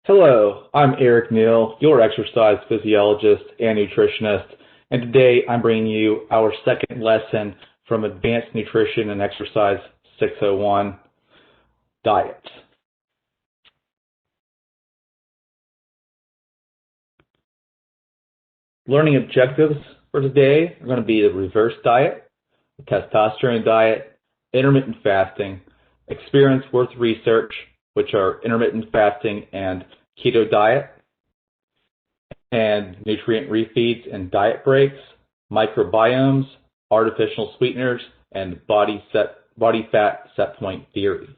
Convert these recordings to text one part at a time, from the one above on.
Hello, I'm Eric Neal, your exercise physiologist and nutritionist, and today I'm bringing you our second lesson from Advanced Nutrition and Exercise 601, Diet. Learning objectives for today are going to be the reverse diet, the testosterone diet, intermittent fasting, experience worth research, which are intermittent fasting and keto diet, and nutrient refeeds and diet breaks, microbiomes, artificial sweeteners, and body fat set point theory.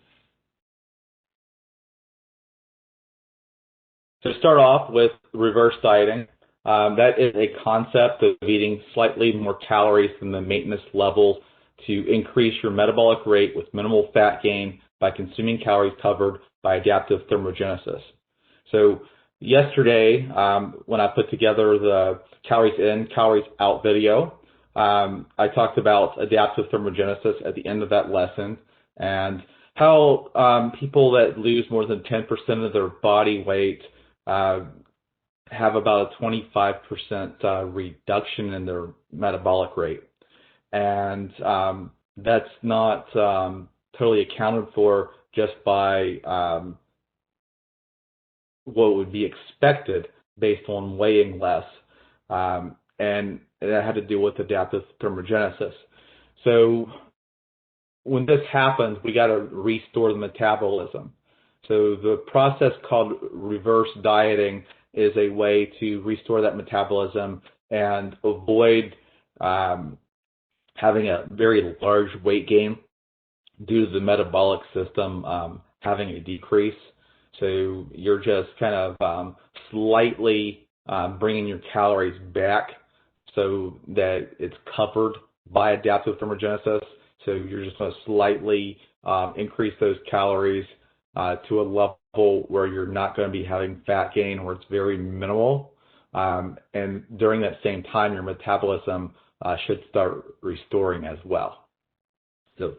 To start off with reverse dieting, that is a concept of eating slightly more calories than the maintenance level to increase your metabolic rate with minimal fat gain by consuming calories covered by adaptive thermogenesis. So yesterday, when I put together the calories in, calories out video, I talked about adaptive thermogenesis at the end of that lesson and how people that lose more than 10% of their body weight have about a 25% reduction in their metabolic rate. And that's not totally accounted for just by what would be expected based on weighing less. And that had to do with adaptive thermogenesis. So when this happens, we got to restore the metabolism. So the process called reverse dieting is a way to restore that metabolism and avoid having a very large weight gain due to the metabolic system having a decrease. So you're just kind of slightly bringing your calories back so that it's covered by adaptive thermogenesis. So you're just going to slightly increase those calories to a level where you're not going to be having fat gain, where it's very minimal. And during that same time, your metabolism should start restoring as well. So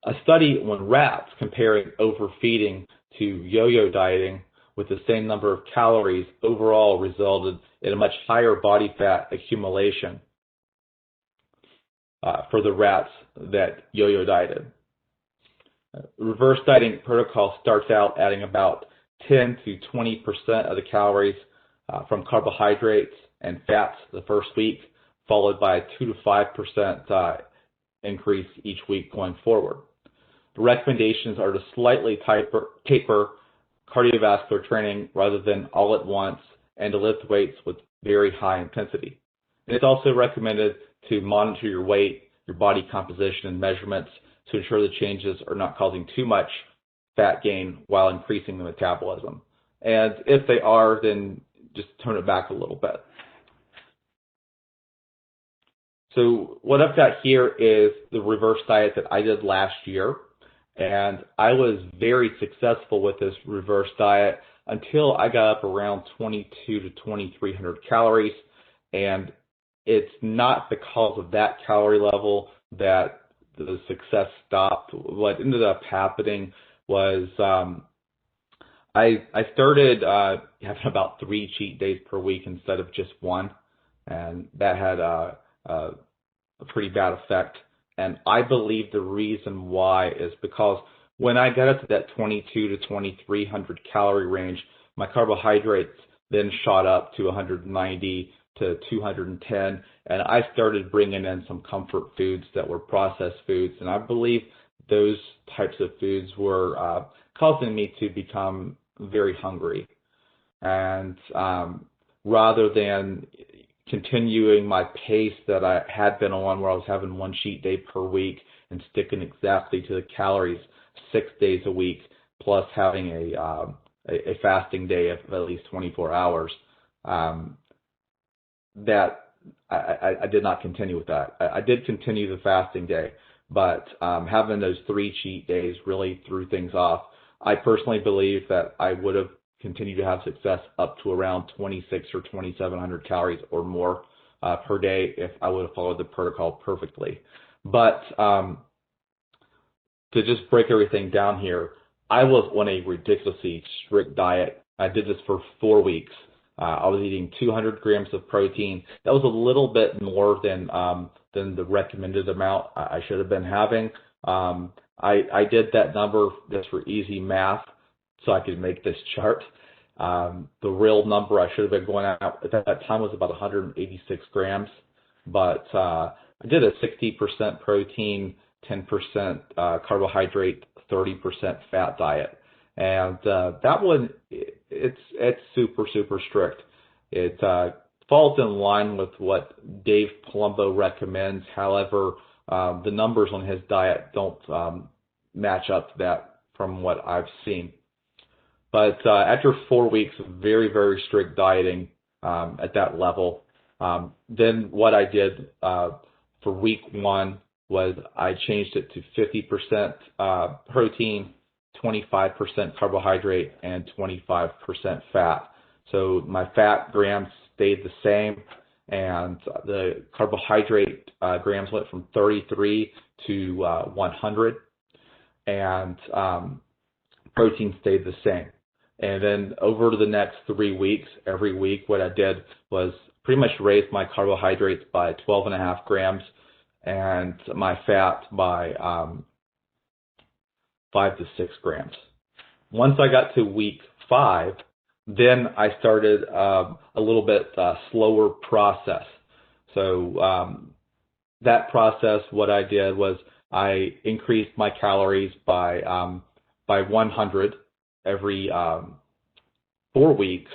a study on rats comparing overfeeding to yo-yo dieting with the same number of calories overall resulted in a much higher body fat accumulation for the rats that yo-yo dieted. Reverse dieting protocol starts out adding about 10 to 20% of the calories from carbohydrates and fats the first week, followed by a 2 to 5% increase each week going forward. The recommendations are to slightly taper cardiovascular training rather than all at once, and to lift weights with very high intensity. And it's also recommended to monitor your weight, your body composition, and measurements to ensure the changes are not causing too much fat gain while increasing the metabolism. And if they are, then just tone it back a little bit. So what I've got here is the reverse diet that I did last year. And I was very successful with this reverse diet until I got up around 22 to 2,300 calories. And it's not because of that calorie level that the success stopped. What ended up happening was I started having about 3 cheat days per week instead of just one. And that had a pretty bad effect. And I believe the reason why is because when I got up to that 22 to 2,300 calorie range, my carbohydrates then shot up to 190 to 210, and I started bringing in some comfort foods that were processed foods. And I believe those types of foods were causing me to become very hungry. And rather than continuing my pace that I had been on, where I was having 1 cheat day per week and sticking exactly to the calories 6 days a week, plus having a fasting day of at least 24 hours, that I did not continue with that. I did continue the fasting day, but having those 3 cheat days really threw things off. I personally believe that I would have continue to have success up to around 26 or 2,700 calories or more per day if I would have followed the protocol perfectly. But to just break everything down here, I was on a ridiculously strict diet I did this for 4 weeks. I was eating 200 grams of protein. That was a little bit more than the recommended amount I should have been having. I did that number just for easy math so I could make this chart. The real number I should have been going out at that time was about 186 grams, but I did a 60% protein, 10% carbohydrate, 30% fat diet. And that one, it's super, super strict. It falls in line with what Dave Palumbo recommends. However, the numbers on his diet don't match up to that from what I've seen. But after 4 weeks of very, very strict dieting at that level, then what I did for week 1 was I changed it to 50% protein, 25% carbohydrate, and 25% fat. So my fat grams stayed the same, and the carbohydrate grams went from 33 to 100, and protein stayed the same. And then over the next 3 weeks, every week, what I did was pretty much raise my carbohydrates by 12.5 grams and my fat by 5 to 6 grams. Once I got to week 5, then I started a little bit slower process. So that process, what I did was I increased my calories by 100 every 4 weeks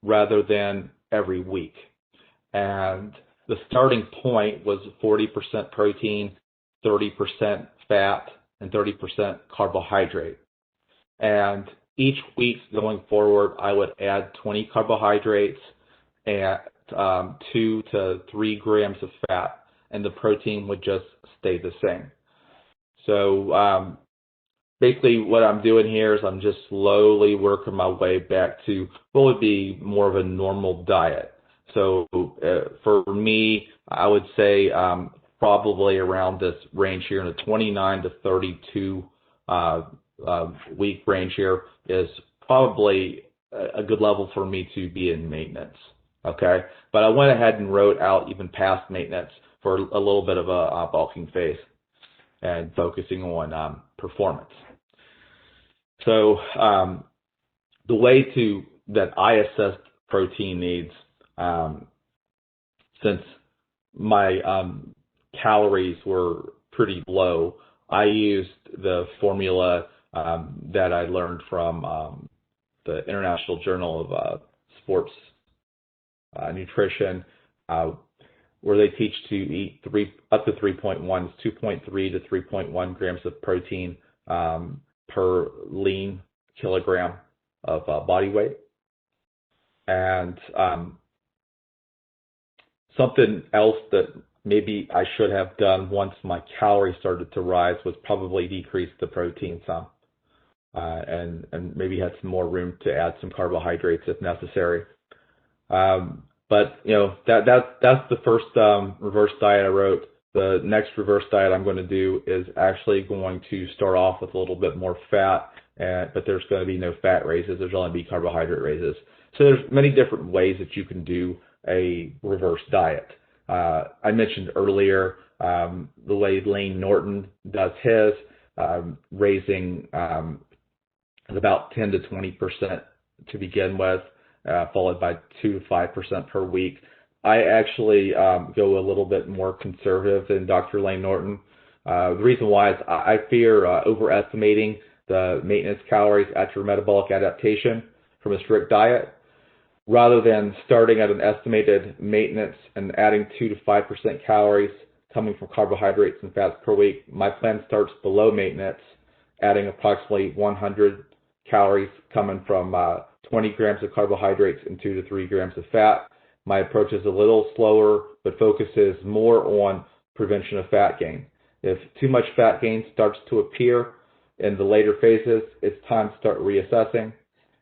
rather than every week. And the starting point was 40% protein, 30% fat, and 30% carbohydrate. And each week going forward, I would add 20 carbohydrates at 2 to 3 grams of fat, and the protein would just stay the same. So basically what I'm doing here is I'm just slowly working my way back to what would be more of a normal diet. So for me, I would say probably around this range here in the 29 to 32 week range here is probably a good level for me to be in maintenance. Okay, but I went ahead and wrote out even past maintenance for a little bit of a bulking phase and focusing on performance. So the way that I assessed protein needs, since my calories were pretty low, I used the formula that I learned from the International Journal of Sports Nutrition, where they teach to eat up to 3.1, 2.3 to 3.1 grams of protein per lean kilogram of body weight. And something else that maybe I should have done once my calories started to rise was probably decrease the protein some, and maybe had some more room to add some carbohydrates if necessary. But you know, that's the first reverse diet I wrote. The next reverse diet I'm going to do is actually going to start off with a little bit more fat, but there's going to be no fat raises. There's only be carbohydrate raises. So there's many different ways that you can do a reverse diet. I mentioned earlier the way Lane Norton does his, raising about 10 to 20% to begin with, followed by 2 to 5% per week. I actually go a little bit more conservative than Dr. Lane Norton. The reason why is I fear overestimating the maintenance calories after metabolic adaptation from a strict diet. Rather than starting at an estimated maintenance and adding 2 to 5% calories coming from carbohydrates and fats per week, my plan starts below maintenance, adding approximately 100 calories coming from 20 grams of carbohydrates and 2 to 3 grams of fat. My approach is a little slower, but focuses more on prevention of fat gain. If too much fat gain starts to appear in the later phases, it's time to start reassessing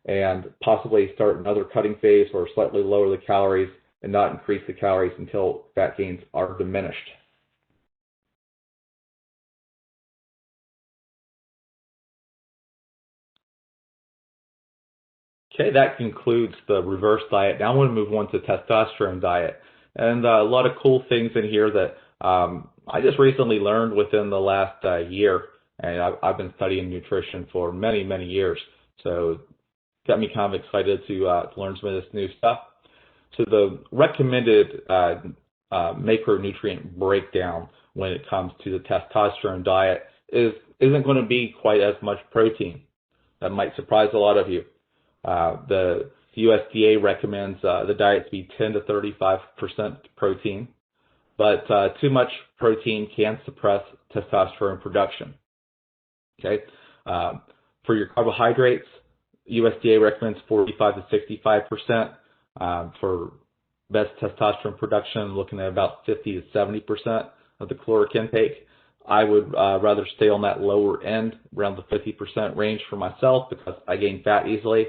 and possibly start another cutting phase or slightly lower the calories and not increase the calories until fat gains are diminished. Okay, that concludes the reverse diet. Now I want to move on to testosterone diet. And a lot of cool things in here that I just recently learned within the last year. And I've been studying nutrition for many, many years. So got me kind of excited to learn some of this new stuff. So the recommended macronutrient breakdown when it comes to the testosterone diet isn't going to be quite as much protein. That might surprise a lot of you. The USDA recommends the diet to be 10 to 35% protein, but too much protein can suppress testosterone production. Okay, for your carbohydrates, USDA recommends 45 to 65%. For best testosterone production, looking at about 50 to 70% of the caloric intake. I would rather stay on that lower end, around the 50% range for myself, because I gain fat easily.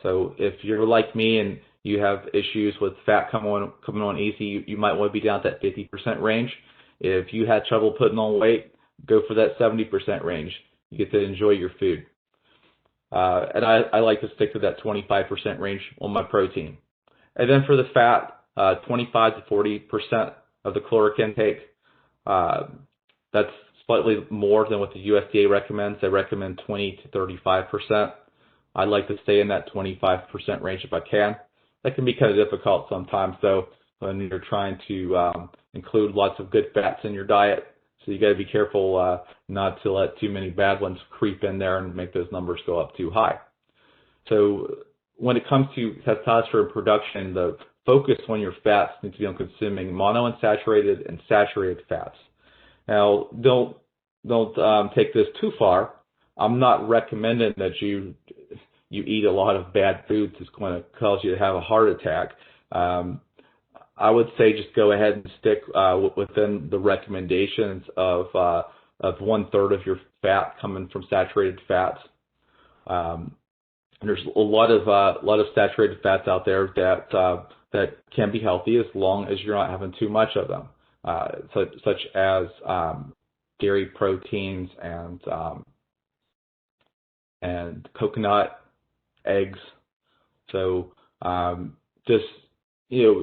So if you're like me and you have issues with fat coming on easy, you might want to be down at that 50% range. If you had trouble putting on weight, go for that 70% range. You get to enjoy your food. And I like to stick to that 25% range on my protein. And then for the fat, 25 to 40% of the caloric intake. That's slightly more than what the USDA recommends. They recommend 20 to 35%. I like to stay in that 25% range if I can. That can be kind of difficult sometimes, though, when you're trying to include lots of good fats in your diet. So you got to be careful not to let too many bad ones creep in there and make those numbers go up too high. So when it comes to testosterone production, the focus on your fats needs to be on consuming monounsaturated and saturated fats. Now, don't take this too far. I'm not recommending that you eat a lot of bad foods that's going to cause you to have a heart attack. I would say just go ahead and stick within the recommendations of 1/3 of your fat coming from saturated fats. There's a lot of saturated fats out there that can be healthy as long as you're not having too much of them, such as dairy proteins and coconut, eggs. So just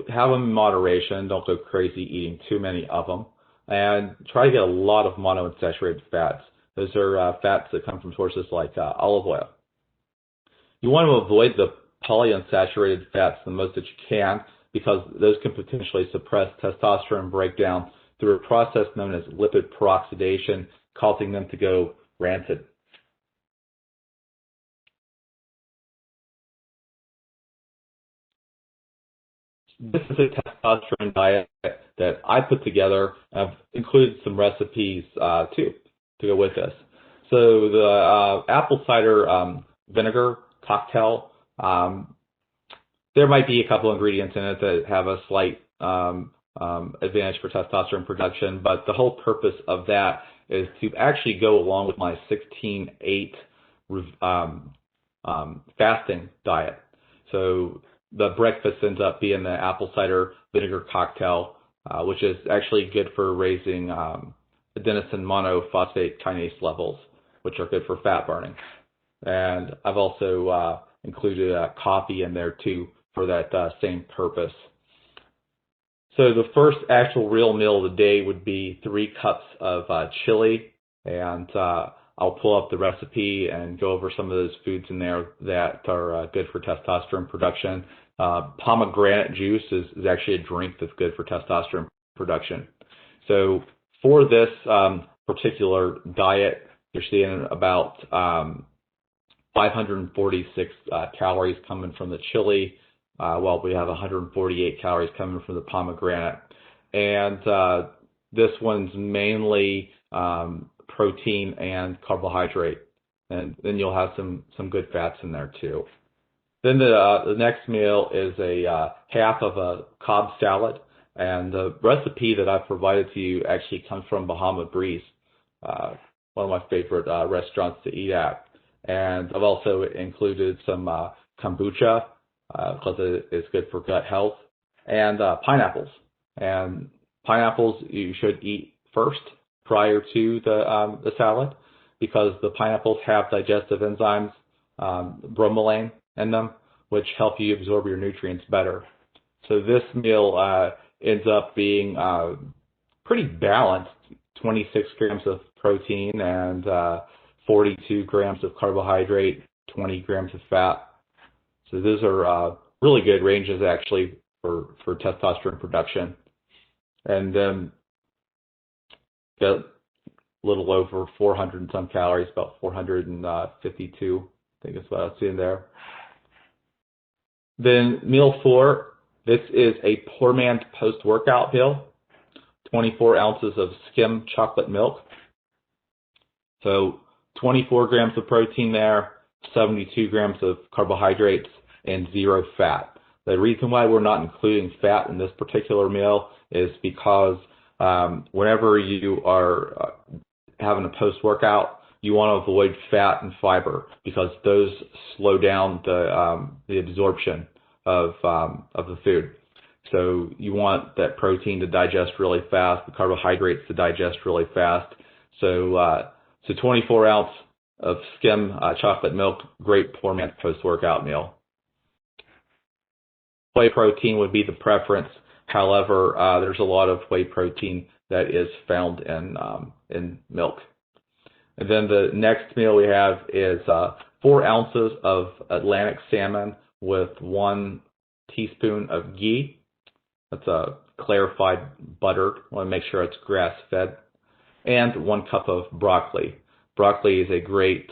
have them in moderation. Don't go crazy eating too many of them, and try to get a lot of monounsaturated fats. Those are fats that come from sources like olive oil. You want to avoid the polyunsaturated fats the most that you can, because those can potentially suppress testosterone breakdown through a process known as lipid peroxidation, causing them to go rancid. This is a testosterone diet that I put together. I've included some recipes too to go with this. So the apple cider vinegar cocktail, there might be a couple ingredients in it that have a slight advantage for testosterone production, but the whole purpose of that is to actually go along with my 16-8 fasting diet. So the breakfast ends up being the apple cider vinegar cocktail, which is actually good for raising adenosine monophosphate kinase levels, which are good for fat burning. And I've also included coffee in there too for that same purpose. So the first actual real meal of the day would be 3 cups of chili, and I'll pull up the recipe and go over some of those foods in there that are good for testosterone production. Pomegranate juice is actually a drink that's good for testosterone production. So for this particular diet, you're seeing about 546 calories coming from the chili, while we have 148 calories coming from the pomegranate. And this one's mainly protein and carbohydrate, and then you'll have some good fats in there too. Then the next meal is a half of a Cobb salad, and the recipe that I've provided to you actually comes from Bahama Breeze, one of my favorite restaurants to eat at. And I've also included some kombucha, because it's good for gut health, and pineapples. And pineapples you should eat first prior to the salad, because the pineapples have digestive enzymes, bromelain in them, which help you absorb your nutrients better. So this meal ends up being pretty balanced, 26 grams of protein and 42 grams of carbohydrate, 20 grams of fat. So those are really good ranges actually for testosterone production. And then got a little over 400 and some calories, about 452, I think is what I was seeing there. Then meal 4, this is a poor man's post-workout meal, 24 ounces of skim chocolate milk. So 24 grams of protein there, 72 grams of carbohydrates, and 0 fat. The reason why we're not including fat in this particular meal is because whenever you are having a post-workout, you want to avoid fat and fiber because those slow down the absorption of the food. So you want that protein to digest really fast, the carbohydrates to digest really fast. So 24 ounce of skim chocolate milk, great poor man's post-workout meal. Whey protein would be the preference. However, there's a lot of whey protein that is found in milk. And then the next meal we have is 4 ounces of Atlantic salmon with 1 teaspoon of ghee. That's a clarified butter. I want to make sure it's grass-fed. And 1 cup of broccoli. Broccoli is a great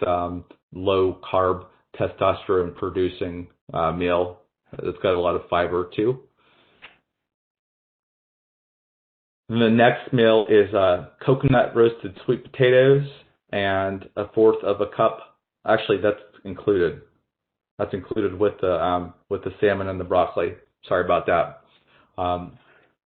low-carb, testosterone-producing meal. It's got a lot of fiber too. And the next meal is coconut roasted sweet potatoes and 1/4 of a cup. Actually, that's included. That's included with the salmon and the broccoli. Sorry about that. And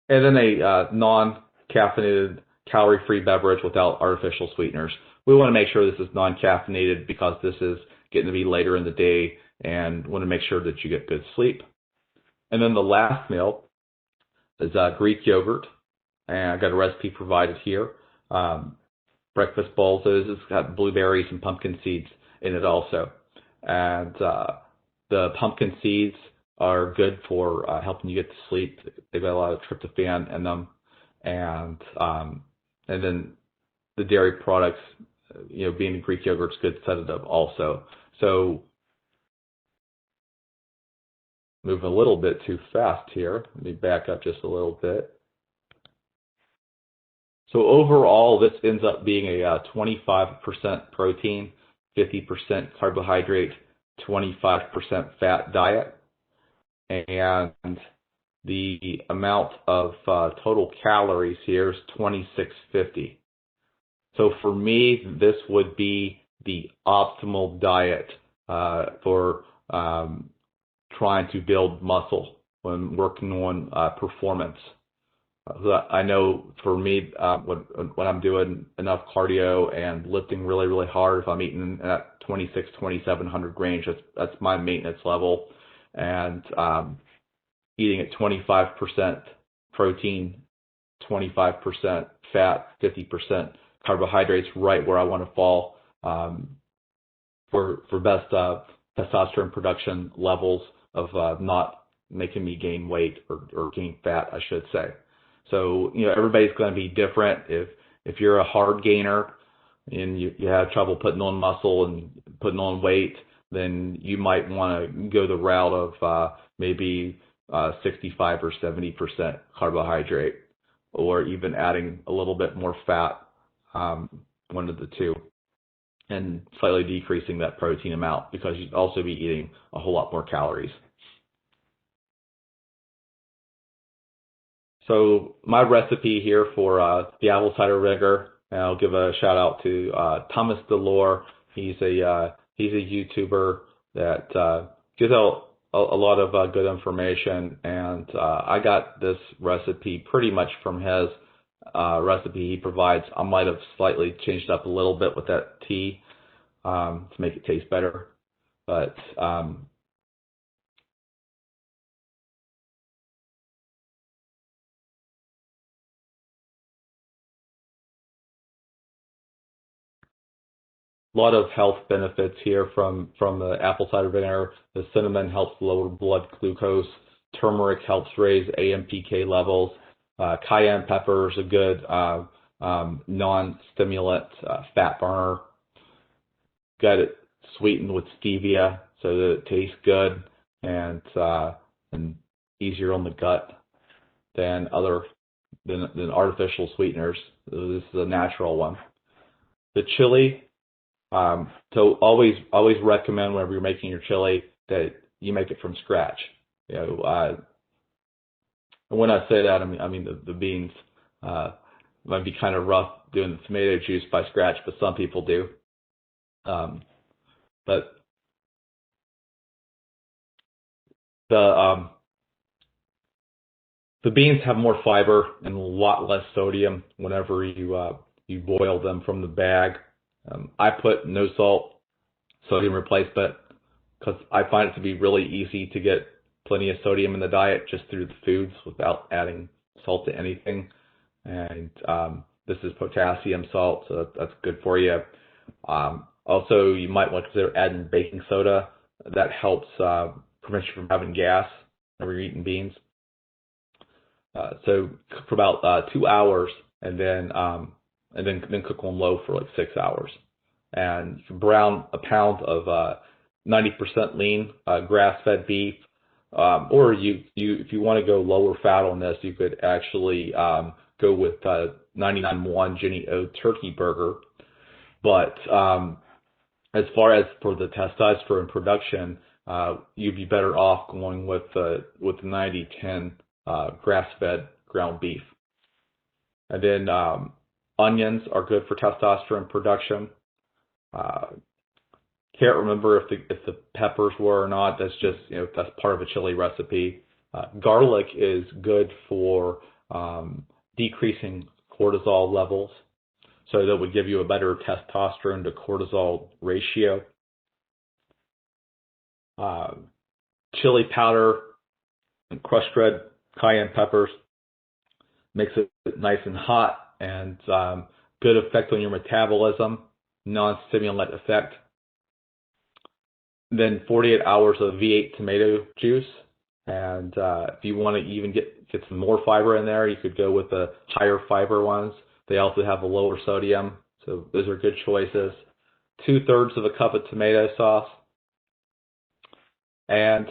then a non-caffeinated, calorie-free beverage without artificial sweeteners. We want to make sure this is non-caffeinated because this is getting to be later in the day and want to make sure that you get good sleep. And then the last meal is Greek yogurt. And I got a recipe provided here. Breakfast bowls. It's got blueberries and pumpkin seeds in it also. And the pumpkin seeds are good for helping you get to sleep. They've got a lot of tryptophan in them. And then the dairy products, being Greek yogurt's good sedative also. So move a little bit too fast here. Let me back up just a little bit. So overall, this ends up being a 25% protein, 50% carbohydrate, 25% fat diet. And the amount of total calories here is 2650. So for me, this would be the optimal diet for trying to build muscle when working on performance. I know for me, when I'm doing enough cardio and lifting really, really hard, if I'm eating at 2,700 range, that's my maintenance level. And eating at 25% protein, 25% fat, 50% carbohydrates, right where I want to fall for best testosterone production levels of not making me gain weight or gain fat, I should say. So, everybody's going to be different. If you're a hard gainer and you have trouble putting on muscle and putting on weight, then you might want to go the route of maybe 65 or 70% carbohydrate, or even adding a little bit more fat, one of the two, and slightly decreasing that protein amount because you'd also be eating a whole lot more calories. So my recipe here for the apple cider vinegar, and I'll give a shout out to Thomas Delore. He's a YouTuber that gives out a lot of good information, and I got this recipe pretty much from his recipe he provides. I might have slightly changed up a little bit with that tea to make it taste better, but lot of health benefits here from the apple cider vinegar. The cinnamon helps lower blood glucose. Turmeric helps raise AMPK levels. Cayenne pepper is a good non-stimulant fat burner. Got it sweetened with stevia so that it tastes good and easier on the gut than artificial sweeteners. This is a natural one. The chili. So always recommend whenever you're making your chili that you make it from scratch. And when I say that, I mean the beans. Might be kind of rough doing the tomato juice by scratch, but some people do. But the beans have more fiber and a lot less sodium whenever you boil them from the bag. I put no salt sodium replacement because I find it to be really easy to get plenty of sodium in the diet just through the foods without adding salt to anything. And this is potassium salt, so that's good for you. Also, you might want to consider adding baking soda. That helps prevent you from having gas whenever you're eating beans. So cook for about 2 hours, and then cook on low for like 6 hours. And you can brown a pound of 90% lean grass-fed beef, or if you want to go lower fat on this, you could actually go with 99.1 Jenny O turkey burger. But as far as for the testosterone production, you'd be better off going with the 90-10 grass-fed ground beef. And then onions are good for testosterone production. Can't remember if the peppers were or not. That's just that's part of a chili recipe. Garlic is good for decreasing cortisol levels, so that would give you a better testosterone to cortisol ratio. Chili powder and crushed red cayenne peppers makes it nice and hot and good effect on your metabolism, non-stimulant effect. Then 48 hours of V8 tomato juice, and if you want to even get some more fiber in there, you could go with the higher fiber ones. They also have a lower sodium, so those are good choices. 2/3 of a cup of tomato sauce, and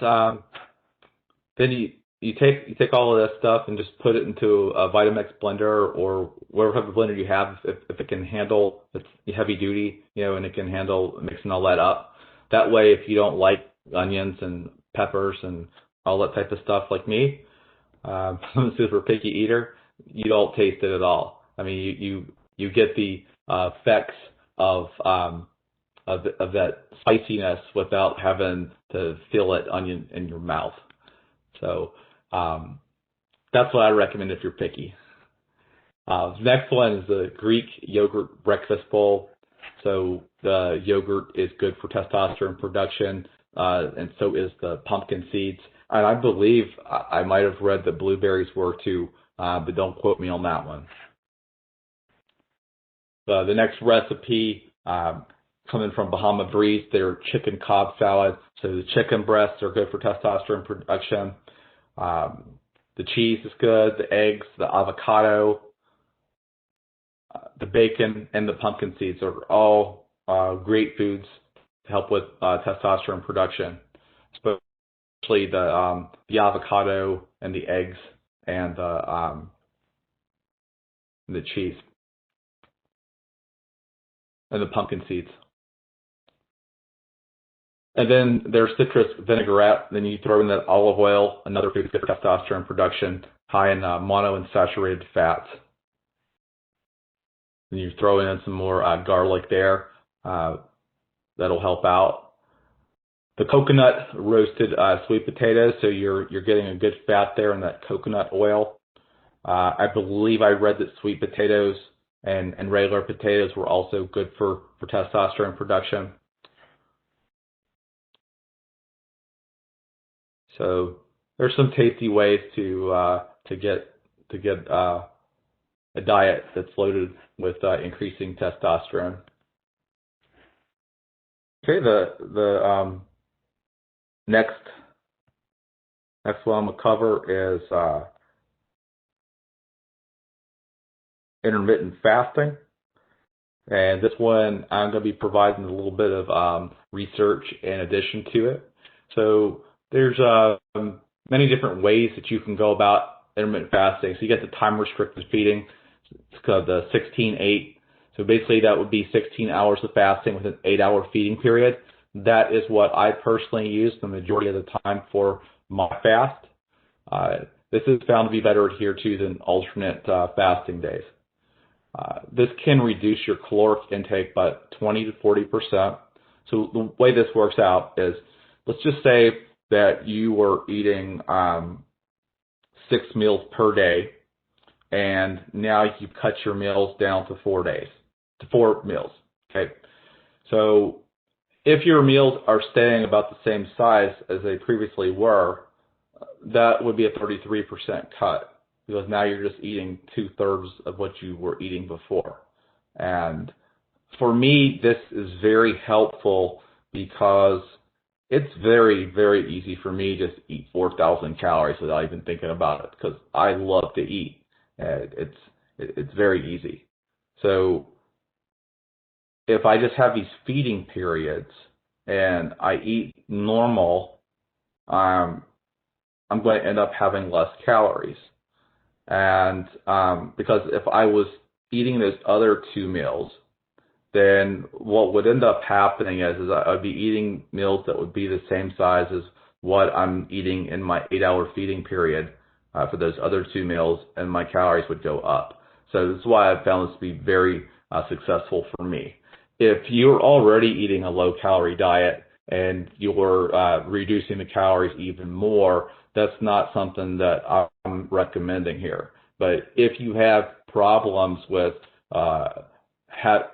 then you take all of this stuff and just put it into a Vitamix blender or whatever type of blender you have, if it can handle, it's heavy duty, and it can handle mixing all that up. That way, if you don't like onions and peppers and all that type of stuff like me, I'm a super picky eater, you don't taste it at all. I mean, you get the effects of that spiciness without having to feel that onion in your mouth. So that's what I recommend if you're picky. The next one is the Greek yogurt breakfast bowl. So the yogurt is good for testosterone production, and so is the pumpkin seeds. And I believe I might have read that blueberries were too, but don't quote me on that one. The next recipe, coming from Bahama Breeze, they're chicken Cobb salad. So the chicken breasts are good for testosterone production. The cheese is good, the eggs, the avocado, the bacon, and the pumpkin seeds are all great foods to help with testosterone production, especially the avocado and the eggs and the cheese and the pumpkin seeds. And then there's citrus vinaigrette. Then you throw in that olive oil, another food good for testosterone production, high in monounsaturated fats. And you throw in some more garlic there. That'll help out. The coconut roasted sweet potatoes, so you're getting a good fat there in that coconut oil. I believe I read that sweet potatoes and regular potatoes were also good for testosterone production. So there's some tasty ways to get a diet that's loaded with increasing testosterone. Okay, the next one I'm gonna cover is intermittent fasting, and this one I'm gonna be providing a little bit of research in addition to it. So there's many different ways that you can go about intermittent fasting. So you get the time restricted feeding. It's called the 16-8. So basically that would be 16 hours of fasting with an 8-hour feeding period. That is what I personally use the majority of the time for my fast. This is found to be better adhered to than alternate fasting days. This can reduce your caloric intake by 20 to 40%. So the way this works out is, let's just say that you were eating 6 meals per day, and now you cut your meals down to 4 meals. Okay, so if your meals are staying about the same size as they previously were, that would be a 33% cut, because now you're just eating 2/3 of what you were eating before. And for me, this is very helpful because it's very, very easy for me to just eat 4,000 calories without even thinking about it, because I love to eat. It's very easy. So if I just have these feeding periods and I eat normal, I'm going to end up having less calories. And because if I was eating those other 2 meals, then what would end up happening is I'd be eating meals that would be the same size as what I'm eating in my 8-hour feeding period for those other 2 meals, and my calories would go up. So this is why I've found this to be very successful for me. If you're already eating a low-calorie diet and you're reducing the calories even more, that's not something that I'm recommending here. But if you have problems with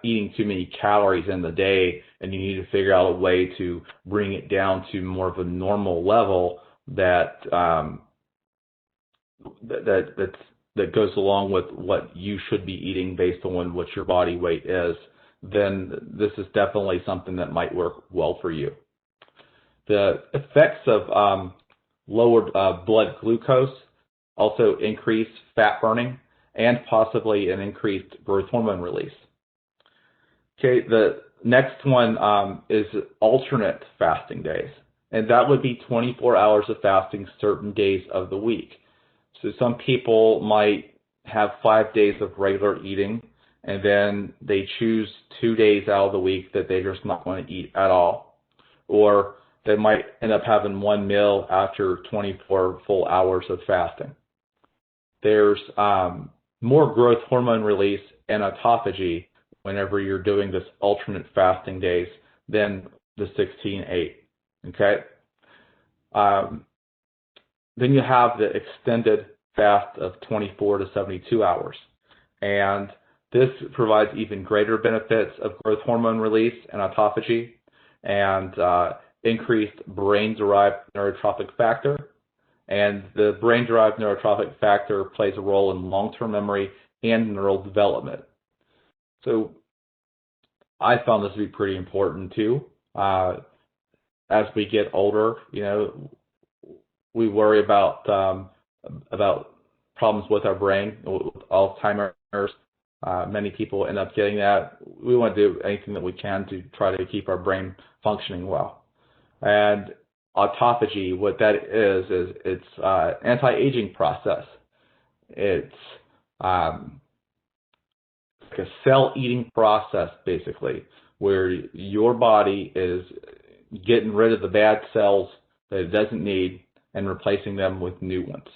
eating too many calories in the day, and you need to figure out a way to bring it down to more of a normal level that goes along with what you should be eating based on what your body weight is, then this is definitely something that might work well for you. The effects of lowered blood glucose also increase fat burning and possibly an increased growth hormone release. Okay, the next one is alternate fasting days, and that would be 24 hours of fasting certain days of the week. So some people might have 5 days of regular eating, and then they choose 2 days out of the week that they're just not going to eat at all. Or they might end up having 1 meal after 24 full hours of fasting. There's more growth hormone release and autophagy whenever you're doing this alternate fasting days than the 16-8. Okay? Then you have the extended fast of 24 to 72 hours. And this provides even greater benefits of growth hormone release and autophagy, and increased brain-derived neurotrophic factor. And the brain-derived neurotrophic factor plays a role in long-term memory and neural development. So I found this to be pretty important too. As we get older, we worry about problems with our brain, with Alzheimer's. Many people end up getting that. We want to do anything that we can to try to keep our brain functioning well. And autophagy, what that is it's anti-aging process. It's like a cell-eating process, basically, where your body is getting rid of the bad cells that it doesn't need and replacing them with new ones.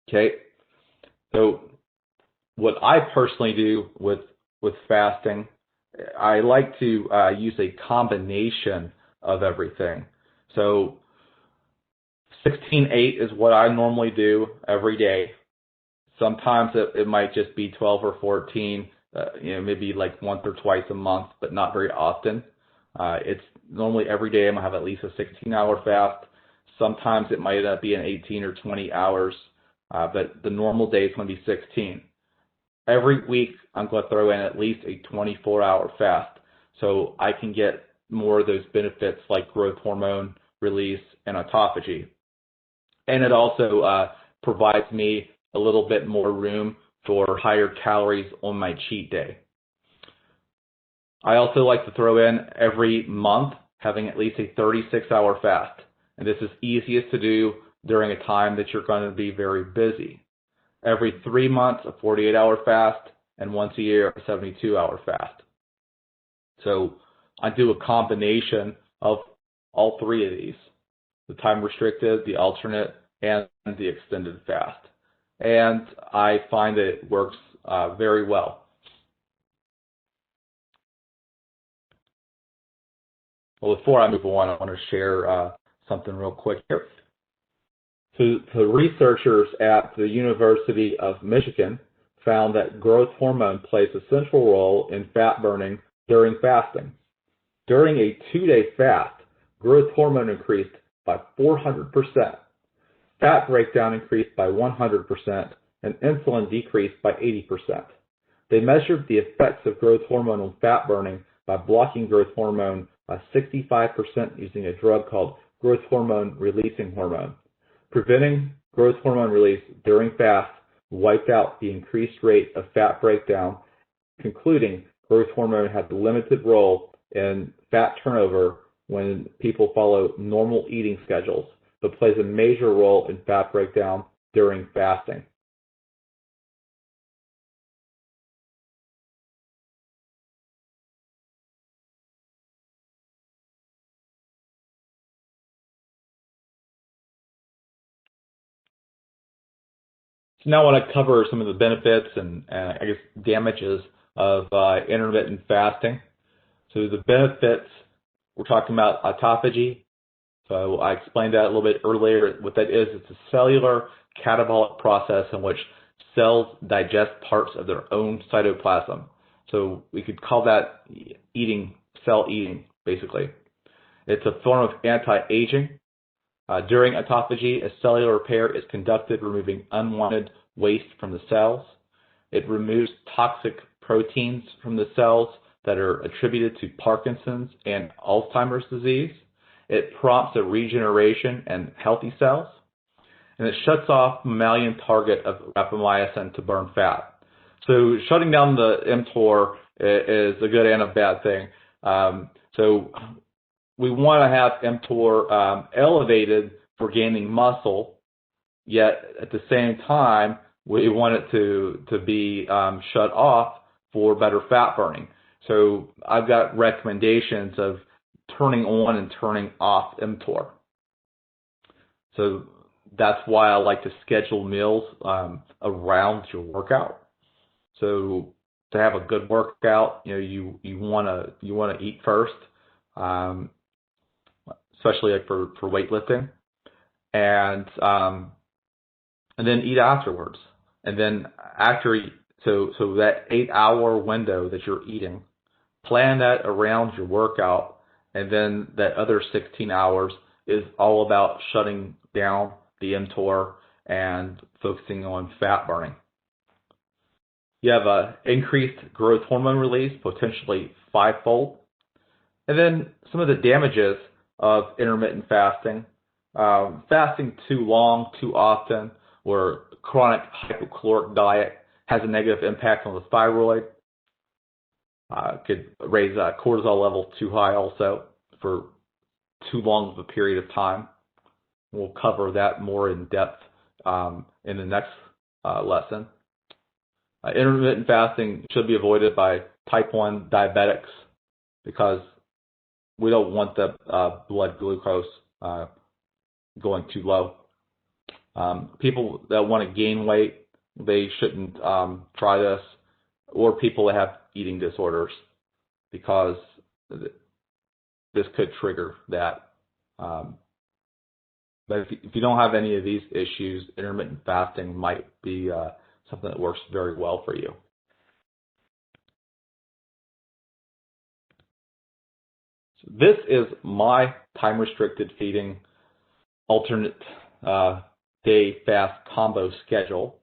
Okay? So what I personally do with fasting, I like to use a combination of everything. So 16-8 is what I normally do every day. Sometimes it might just be 12 or 14, maybe like once or twice a month, but not very often. It's normally every day I'm going to have at least a 16-hour fast. Sometimes it might be an 18 or 20 hours, but the normal day is going to be 16. Every week I'm going to throw in at least a 24-hour fast, so I can get more of those benefits like growth hormone release and autophagy. And it also provides me a little bit more room for higher calories on my cheat day. I also like to throw in every month having at least a 36-hour fast. And this is easiest to do during a time that you're going to be very busy. Every 3 months, a 48-hour fast, and once a year, a 72-hour fast. So I do a combination of all three of these, the time restricted, the alternate, and the extended fast. And I find that it works very well. Well, before I move on, I want to share something real quick here. So the researchers at the University of Michigan found that growth hormone plays a central role in fat burning during fasting. During a 2-day fast, growth hormone increased by 400%, fat breakdown increased by 100%, and insulin decreased by 80%. They measured the effects of growth hormone on fat burning by blocking growth hormone by 65% using a drug called growth hormone releasing hormone. Preventing growth hormone release during fast wiped out the increased rate of fat breakdown, concluding growth hormone has a limited role in fat turnover when people follow normal eating schedules, but plays a major role in fat breakdown during fasting. So now I want to cover some of the benefits and I guess damages of intermittent fasting. So the benefits, we're talking about autophagy. So I explained that a little bit earlier. What that is, it's a cellular catabolic process in which cells digest parts of their own cytoplasm. So we could call that cell eating, basically. It's a form of anti-aging. During autophagy, a cellular repair is conducted, removing unwanted waste from the cells. It removes toxic proteins from the cells that are attributed to Parkinson's and Alzheimer's disease. It prompts a regeneration in healthy cells. And it shuts off mammalian target of rapamycin to burn fat. So shutting down the mTOR is a good and a bad thing. So we want to have mTOR elevated for gaining muscle, yet at the same time, we want it to be shut off for better fat burning. So I've got recommendations of turning on and turning off mTOR. So that's why I like to schedule meals around your workout. So to have a good workout, you want to eat first. Especially like for weightlifting, and then eat afterwards. And then so that 8-hour window that you're eating, plan that around your workout, and then that other 16 hours is all about shutting down the mTOR and focusing on fat burning. You have a increased growth hormone release, potentially 5-fold. And then some of the damages of intermittent fasting. Fasting too long, too often, or chronic hypocaloric diet has a negative impact on the thyroid. Could raise cortisol levels too high also for too long of a period of time. We'll cover that more in depth in the next lesson. Intermittent fasting should be avoided by type 1 diabetics because we don't want the blood glucose going too low. People that want to gain weight, they shouldn't try this, or people that have eating disorders, because this could trigger that. But if you don't have any of these issues, intermittent fasting might be something that works very well for you. So this is my time-restricted feeding alternate day fast combo schedule.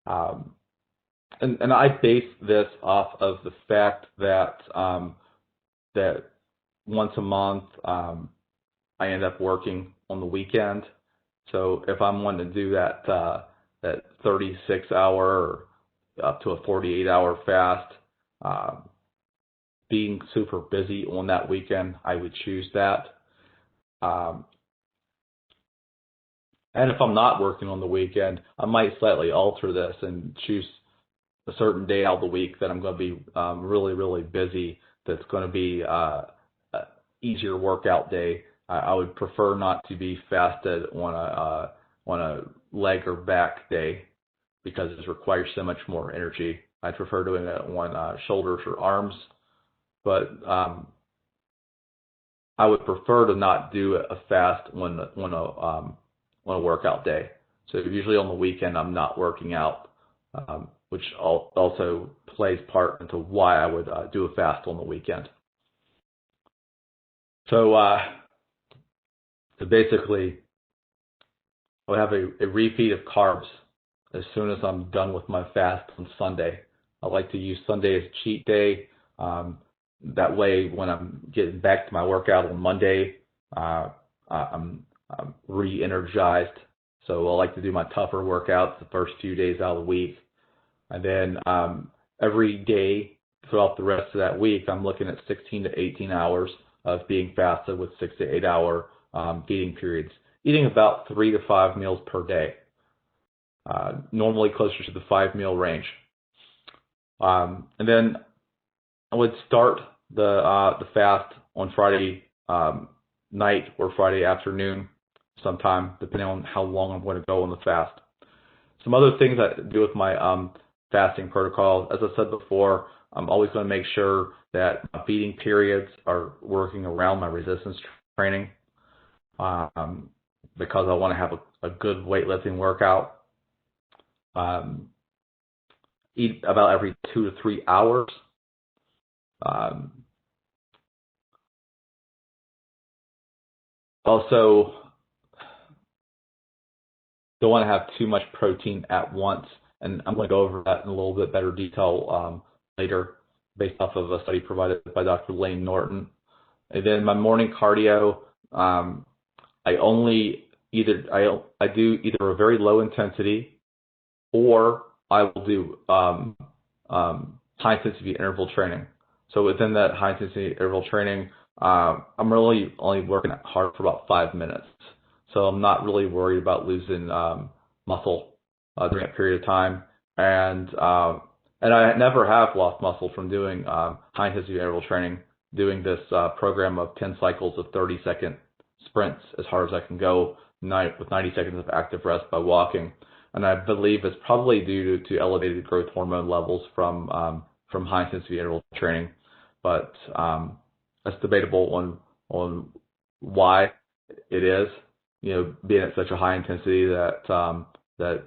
And I base this off of the fact that that once a month, I end up working on the weekend. So if I'm wanting to do that 36-hour or up to a 48-hour fast, being super busy on that weekend, I would choose that. And if I'm not working on the weekend, I might slightly alter this and choose a certain day out of the week that I'm going to be really, really busy. That's going to be an easier workout day. I would prefer not to be fasted on a leg or back day because it requires so much more energy. I prefer doing it on shoulders or arms, but I would prefer to not do a fast on a workout day. So usually on the weekend I'm not working out, which also plays part into why I would do a fast on the weekend. So basically, I would have a refeed of carbs as soon as I'm done with my fast on Sunday. I like to use Sunday as a cheat day. That way, when I'm getting back to my workout on Monday, I'm re-energized. So I like to do my tougher workouts the first few days out of the week. And then every day throughout the rest of that week, I'm looking at 16 to 18 hours of being fasted with 6 to 8 hour feeding periods, eating about 3 to 5 meals per day, normally closer to the 5-meal range. And then I would start the fast on Friday night or Friday afternoon sometime, depending on how long I'm going to go on the fast. Some other things I do with my fasting protocol, as I said before, I'm always going to make sure that my feeding periods are working around my resistance training because I want to have a good weightlifting workout. Eat about every 2 to 3 hours. Also, don't want to have too much protein at once, and I'm going to go over that in a little bit better detail later, based off of a study provided by Dr. Lane Norton. And then my morning cardio, I do either a very low intensity, or I will do high intensity interval training. So within that high intensity interval training, I'm really only working hard for about 5 minutes. So I'm not really worried about losing muscle during that period of time. And I never have lost muscle from doing high intensity interval training, doing this program of 10 cycles of 30-second sprints as hard as I can go with 90 seconds of active rest by walking. And I believe it's probably due to elevated growth hormone levels from high intensity interval training. But that's debatable on why it is, being at such a high intensity that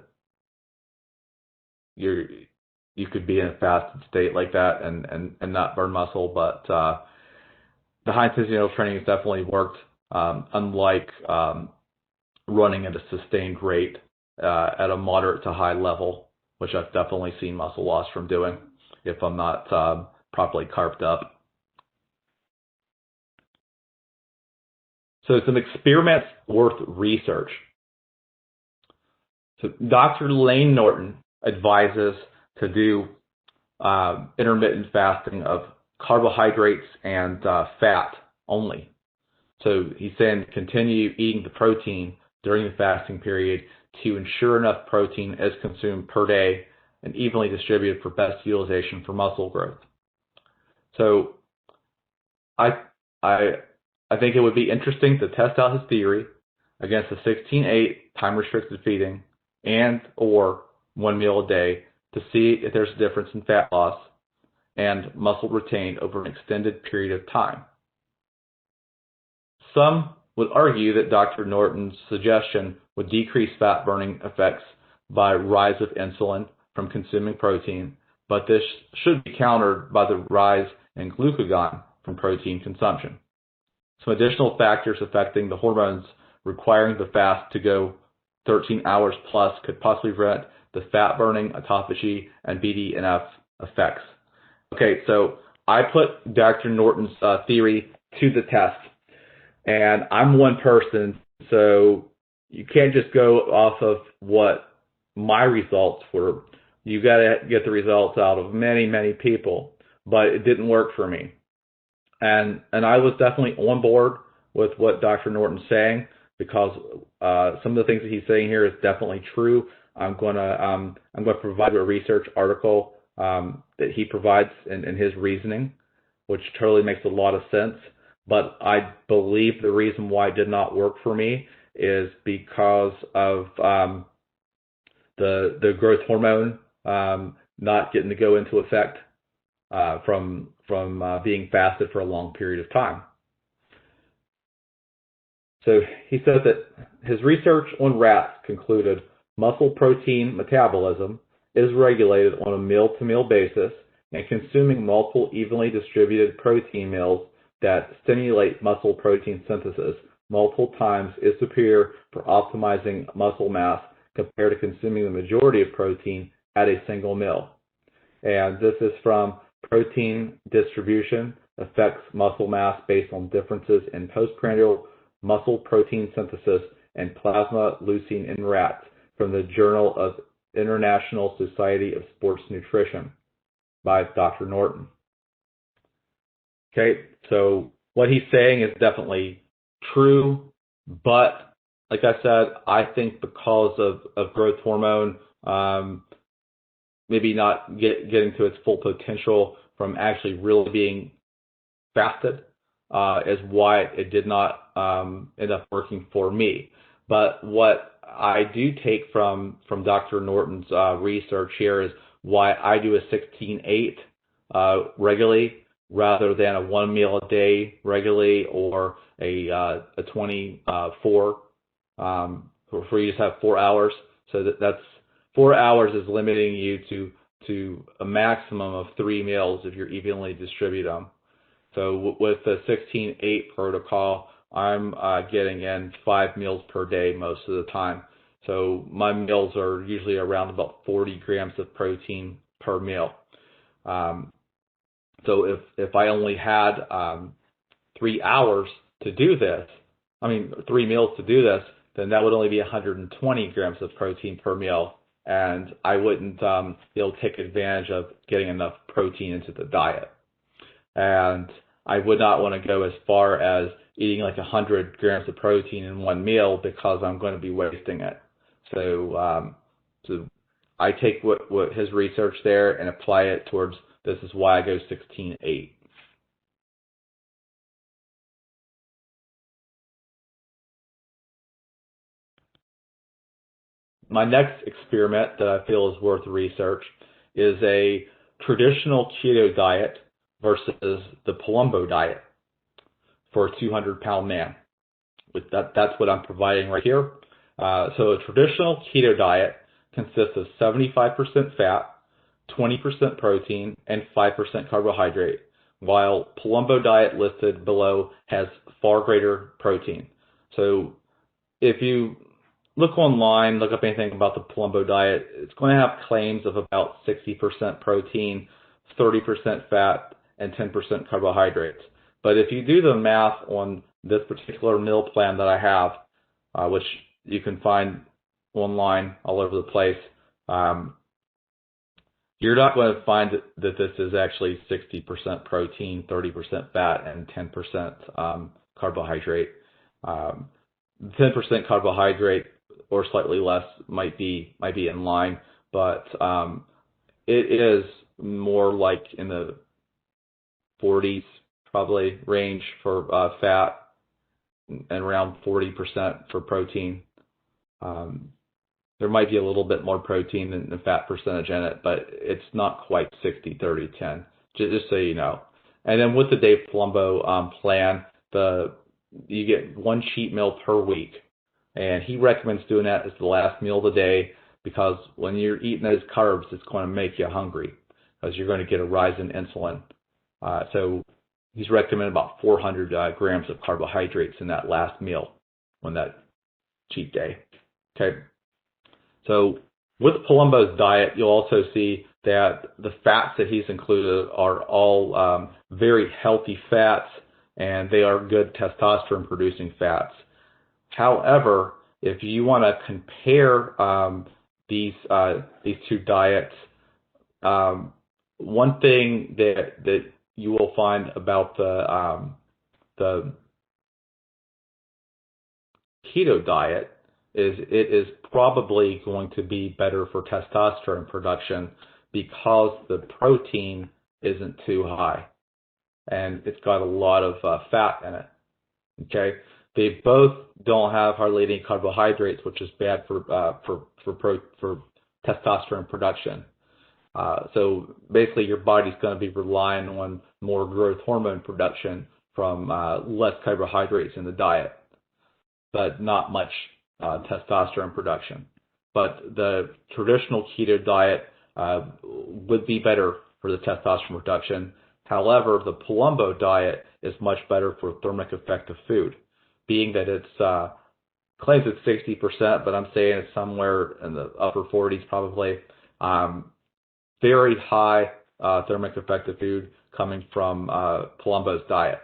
you could be in a fasted state like that and not burn muscle. But the high intensity interval training has definitely worked, unlike running at a sustained rate at a moderate to high level, which I've definitely seen muscle loss from doing if I'm not properly carved up. So some experiments worth research. So Dr. Lane Norton advises to do intermittent fasting of carbohydrates and fat only. So he's saying continue eating the protein during the fasting period to ensure enough protein is consumed per day and evenly distributed for best utilization for muscle growth. So I think it would be interesting to test out his theory against a 16-8 time-restricted feeding and or 1 meal a day to see if there's a difference in fat loss and muscle retained over an extended period of time. Some would argue that Dr. Norton's suggestion would decrease fat-burning effects by rise of insulin from consuming protein, but this should be countered by the rise in glucagon from protein consumption. Some additional factors affecting the hormones requiring the fast to go 13 hours plus could possibly prevent the fat-burning, autophagy, and BDNF effects. Okay, so I put Dr. Norton's theory to the test. And I'm one person, so you can't just go off of what my results were. You got to get the results out of many, many people, but it didn't work for me. And I was definitely on board with what Dr. Norton's saying, because some of the things that he's saying here is definitely true. I'm going to provide a research article that he provides in his reasoning, which totally makes a lot of sense. But I believe the reason why it did not work for me is because of the growth hormone not getting to go into effect from being fasted for a long period of time. So he said that his research on rats concluded muscle protein metabolism is regulated on a meal-to-meal basis, and consuming multiple evenly distributed protein meals that stimulate muscle protein synthesis multiple times is superior for optimizing muscle mass compared to consuming the majority of protein at a single meal. And this is from Protein Distribution Affects Muscle Mass Based on Differences in Postprandial Muscle Protein Synthesis and Plasma Leucine in Rats, from the Journal of International Society of Sports Nutrition by Dr. Norton. Okay, so what he's saying is definitely true, but like I said, I think because of growth hormone, maybe not getting to its full potential from actually really being fasted, is why it did not end up working for me. But what I do take from Dr. Norton's research here is why I do a 16-8 regularly rather than a 1 meal a day regularly, or a 24 where you just have 4 hours. So that's 4 hours is limiting you to a maximum of 3 meals if you're evenly distribute them. So with the 16-8 protocol, I'm getting in 5 meals per day most of the time. So my meals are usually around about 40 grams of protein per meal. So if I only had 3 hours to do this, 3 meals to do this, then that would only be 120 grams of protein per meal, and I wouldn't be able to take advantage of getting enough protein into the diet. And I would not want to go as far as eating like 100 grams of protein in one meal, because I'm going to be wasting it. So I take what his research there and apply it towards, this is why I go 16-8. My next experiment that I feel is worth research is a traditional keto diet versus the Palumbo diet for a 200-pound man. That's what I'm providing right here. So a traditional keto diet consists of 75% fat, 20% protein, and 5% carbohydrate, while Palumbo diet listed below has far greater protein. So if you look online, look up anything about the Palumbo diet, it's going to have claims of about 60% protein, 30% fat, and 10% carbohydrates. But if you do the math on this particular meal plan that I have, which you can find online all over the place, you're not going to find that this is actually 60% protein, 30% fat, and 10% carbohydrate. 10% carbohydrate or slightly less might be in line, but it is more like in the 40s probably range for fat, and around 40% for protein. There might be a little bit more protein than the fat percentage in it, but it's not quite 60, 30, 10, just so you know. And then with the Dave Palumbo plan, you get one cheat meal per week. And he recommends doing that as the last meal of the day, because when you're eating those carbs, it's going to make you hungry, because you're going to get a rise in insulin. So he's recommending about 400 grams of carbohydrates in that last meal on that cheat day. Okay. So with Palumbo's diet, you'll also see that the fats that he's included are all very healthy fats and they are good testosterone-producing fats. However, if you want to compare these two diets, one thing that you will find about the keto diet is it is probably going to be better for testosterone production because the protein isn't too high and it's got a lot of fat in it. Okay, they both don't have hardly any carbohydrates, which is bad for testosterone production. So basically, your body's going to be relying on more growth hormone production from less carbohydrates in the diet, but not much testosterone production. But the traditional keto diet would be better for the testosterone production. However, the Palumbo diet is much better for thermic effect of food, being that it's claims it's 60%, but I'm saying it's somewhere in the upper 40s probably. Very high thermic effect of food coming from Palumbo's diet.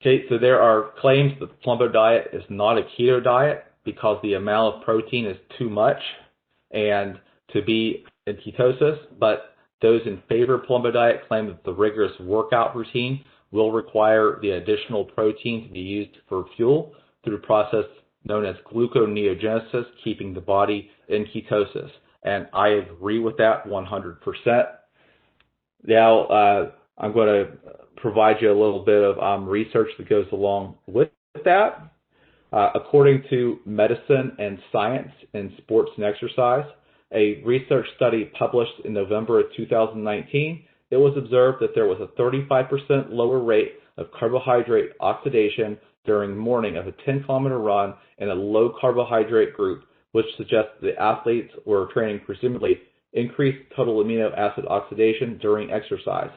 Okay, so there are claims that the Palumbo diet is not a keto diet because the amount of protein is too much and to be in ketosis, but those in favor of Palumbo diet claim that the rigorous workout routine will require the additional protein to be used for fuel through a process known as gluconeogenesis, keeping the body in ketosis. And I agree with that 100%. Now, I'm going to provide you a little bit of research that goes along with that. According to Medicine and Science in Sports and Exercise, a research study published in November of 2019, it was observed that there was a 35% lower rate of carbohydrate oxidation during morning of a 10-kilometer run in a low carbohydrate group, which suggests the athletes were training presumably increased total amino acid oxidation during exercise.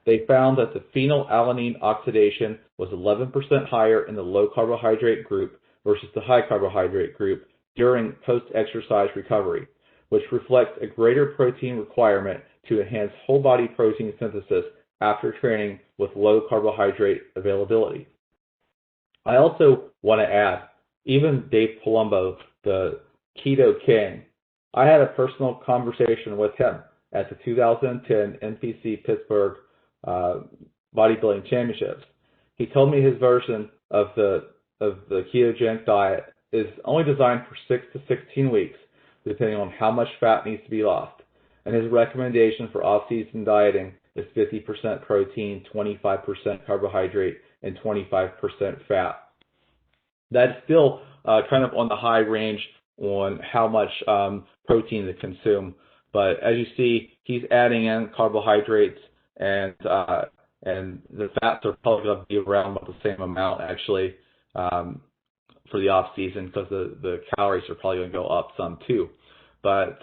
They found that the phenylalanine oxidation was 11% higher in the low carbohydrate group versus the high carbohydrate group during post-exercise recovery, which reflects a greater protein requirement to enhance whole body protein synthesis after training with low carbohydrate availability. I also want to add, even Dave Palumbo, the Keto King, I had a personal conversation with him at the 2010 NPC Pittsburgh Bodybuilding Championships. He told me his version of the ketogenic diet is only designed for 6 to 16 weeks, depending on how much fat needs to be lost. And his recommendation for off-season dieting is 50% protein, 25% carbohydrate, and 25% fat. That's still kind of on the high range on how much protein to consume. But as you see, he's adding in carbohydrates, and the fats are probably going to be around about the same amount actually for the off season, because the calories are probably going to go up some too. But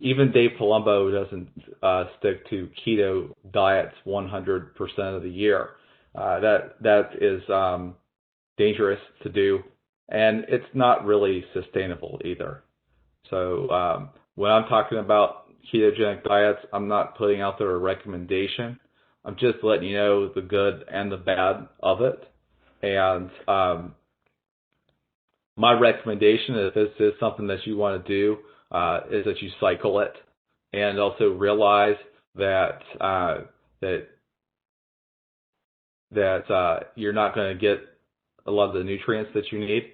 even Dave Palumbo doesn't stick to keto diets 100% of the year. That is dangerous to do, and it's not really sustainable either. So when I'm talking about ketogenic diets, I'm not putting out there a recommendation. I'm just letting you know the good and the bad of it. And my recommendation, if this is something that you want to do, is that you cycle it, and also realize that you're not going to get a lot of the nutrients that you need.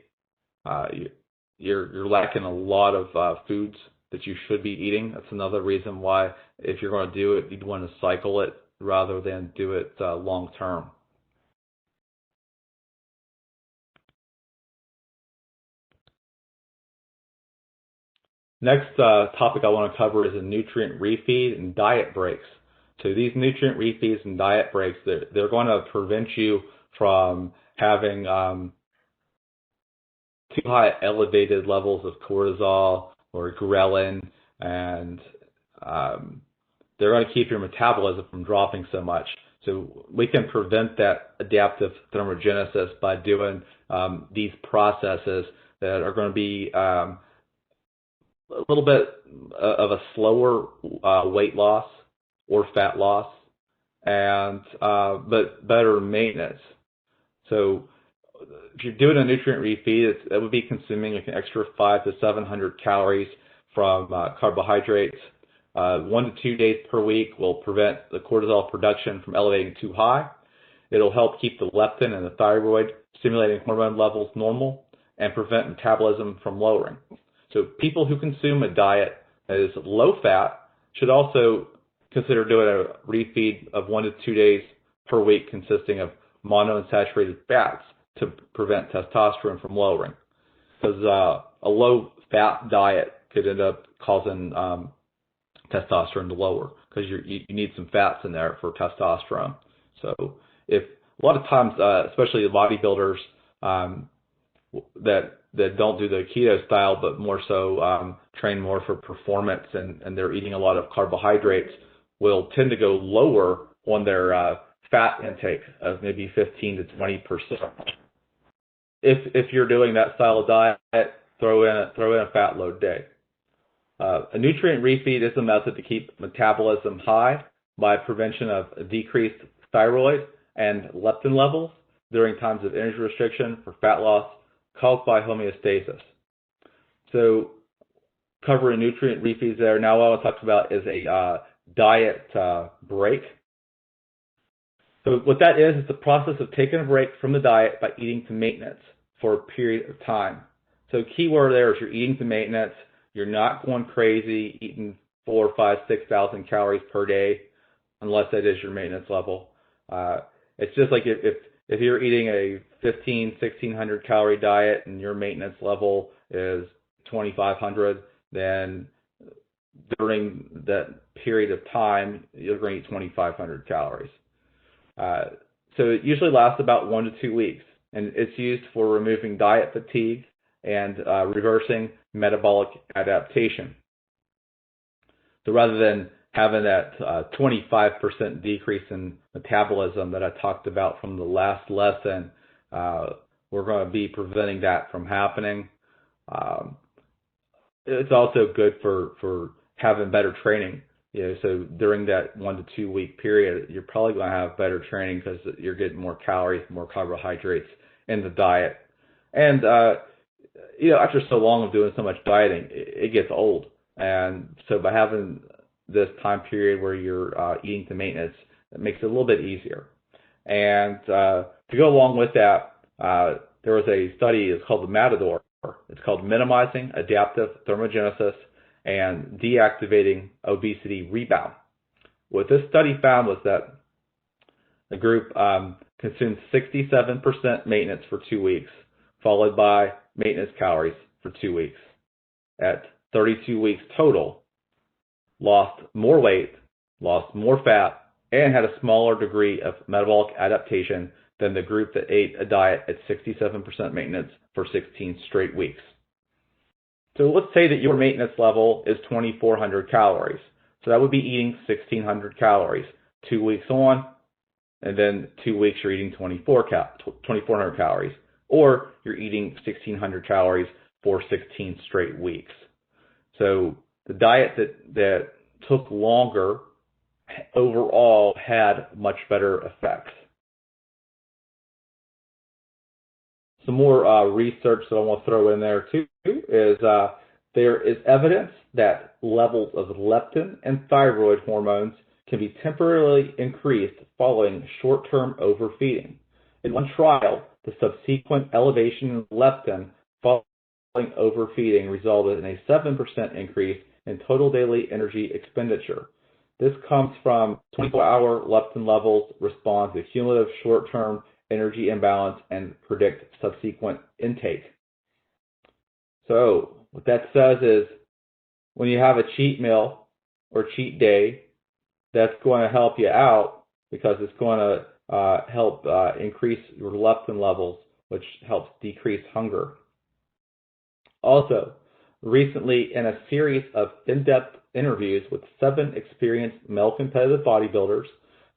You're lacking a lot of foods that you should be eating. That's another reason why, if you're going to do it, you'd want to cycle it rather than do it long term. Next topic I want to cover is a nutrient refeed and diet breaks. So these nutrient refeeds and diet breaks, they're going to prevent you from having too high elevated levels of cortisol or ghrelin, and they're going to keep your metabolism from dropping so much. So we can prevent that adaptive thermogenesis by doing these processes that are going to be a little bit of a slower weight loss or fat loss, and but better maintenance. So if you're doing a nutrient refeed, that would be consuming like an extra 500 to 700 calories from carbohydrates. 1 to 2 days per week will prevent the cortisol production from elevating too high. It'll help keep the leptin and the thyroid stimulating hormone levels normal and prevent metabolism from lowering. So people who consume a diet that is low fat should also consider doing a refeed of 1 to 2 days per week consisting of monounsaturated fats to prevent testosterone from lowering. Because a low fat diet could end up causing testosterone to lower because you need some fats in there for testosterone. So if a lot of times, especially the bodybuilders that don't do the keto style, but more so train more for performance and they're eating a lot of carbohydrates, will tend to go lower on their fat intake of maybe 15 to 20%. If you're doing that style of diet, throw in a fat load day. A nutrient refeed is a method to keep metabolism high by prevention of decreased thyroid and leptin levels during times of energy restriction for fat loss caused by homeostasis. So covering nutrient refeeds there. Now what I want to talk about is a diet break. So what that is the process of taking a break from the diet by eating to maintenance for a period of time. So key word there is you're eating to maintenance. You're not going crazy eating 4,000, 5,000, 6,000 calories per day, unless that is your maintenance level. It's just like if you're eating a 1,600 calorie diet and your maintenance level is 2,500, then during that period of time, you're going to eat 2,500 calories. So it usually lasts about 1 to 2 weeks, and it's used for removing diet fatigue and reversing metabolic adaptation. So rather than having that 25% decrease in metabolism that I talked about from the last lesson, we're going to be preventing that from happening. It's also good for having better training. So during that 1 to 2 week period, you're probably going to have better training because you're getting more calories, more carbohydrates in the diet. And after so long of doing so much dieting, it gets old. And so by having this time period where you're eating to maintenance, it makes it a little bit easier. And to go along with that, there was a study, it's called the Matador. It's called Minimizing Adaptive Thermogenesis and Deactivating Obesity Rebound. What this study found was that the group consumed 67% maintenance for 2 weeks, followed by maintenance calories for 2 weeks. At 32 weeks total, lost more weight, lost more fat, and had a smaller degree of metabolic adaptation than the group that ate a diet at 67% maintenance for 16 straight weeks. So let's say that your maintenance level is 2,400 calories. So that would be eating 1,600 calories. 2 weeks on, and then 2 weeks you're eating 2,400 calories. Or you're eating 1,600 calories for 16 straight weeks. So the diet that took longer overall had much better effects. Some more research that I want to throw in there too is there is evidence that levels of leptin and thyroid hormones can be temporarily increased following short-term overfeeding. In one trial, the subsequent elevation in leptin following overfeeding resulted in a 7% increase in total daily energy expenditure. This comes from 24-hour leptin levels respond to cumulative short-term energy imbalance and predict subsequent intake. So what that says is when you have a cheat meal or cheat day, that's going to help you out because it's going to help increase your leptin levels, which helps decrease hunger. Also, recently in a series of in-depth interviews with 7 experienced male competitive bodybuilders,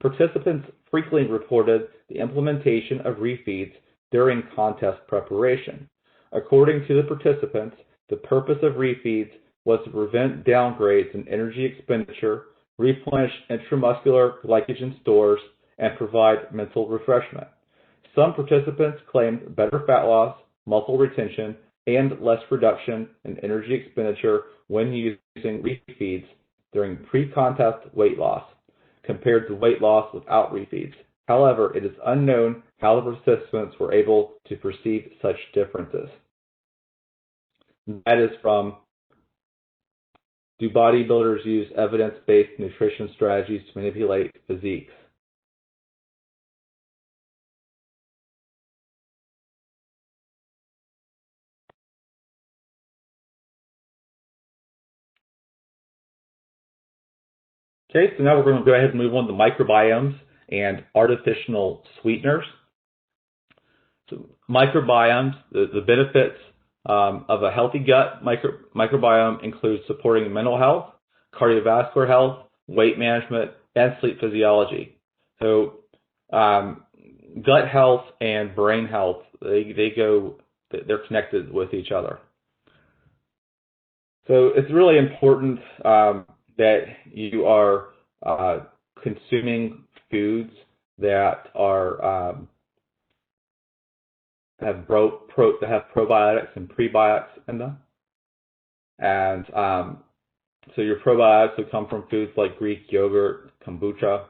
participants frequently reported the implementation of refeeds during contest preparation. According to the participants, the purpose of refeeds was to prevent downgrades in energy expenditure replenish intramuscular glycogen stores, and provide mental refreshment. Some participants claimed better fat loss, muscle retention, and less reduction in energy expenditure when using refeeds during pre-contest weight loss compared to weight loss without refeeds. However, it is unknown how the participants were able to perceive such differences. That is from Do Bodybuilders Use Evidence-Based Nutrition Strategies to Manipulate Physiques? Okay, so now we're going to go ahead and move on to microbiomes and artificial sweeteners. So microbiomes, the benefits of a healthy gut microbiome include supporting mental health, cardiovascular health, weight management, and sleep physiology. So gut health and brain health, they're connected with each other. So it's really important that you are consuming foods that are have probiotics and prebiotics in them, and so your probiotics would come from foods like Greek yogurt, kombucha,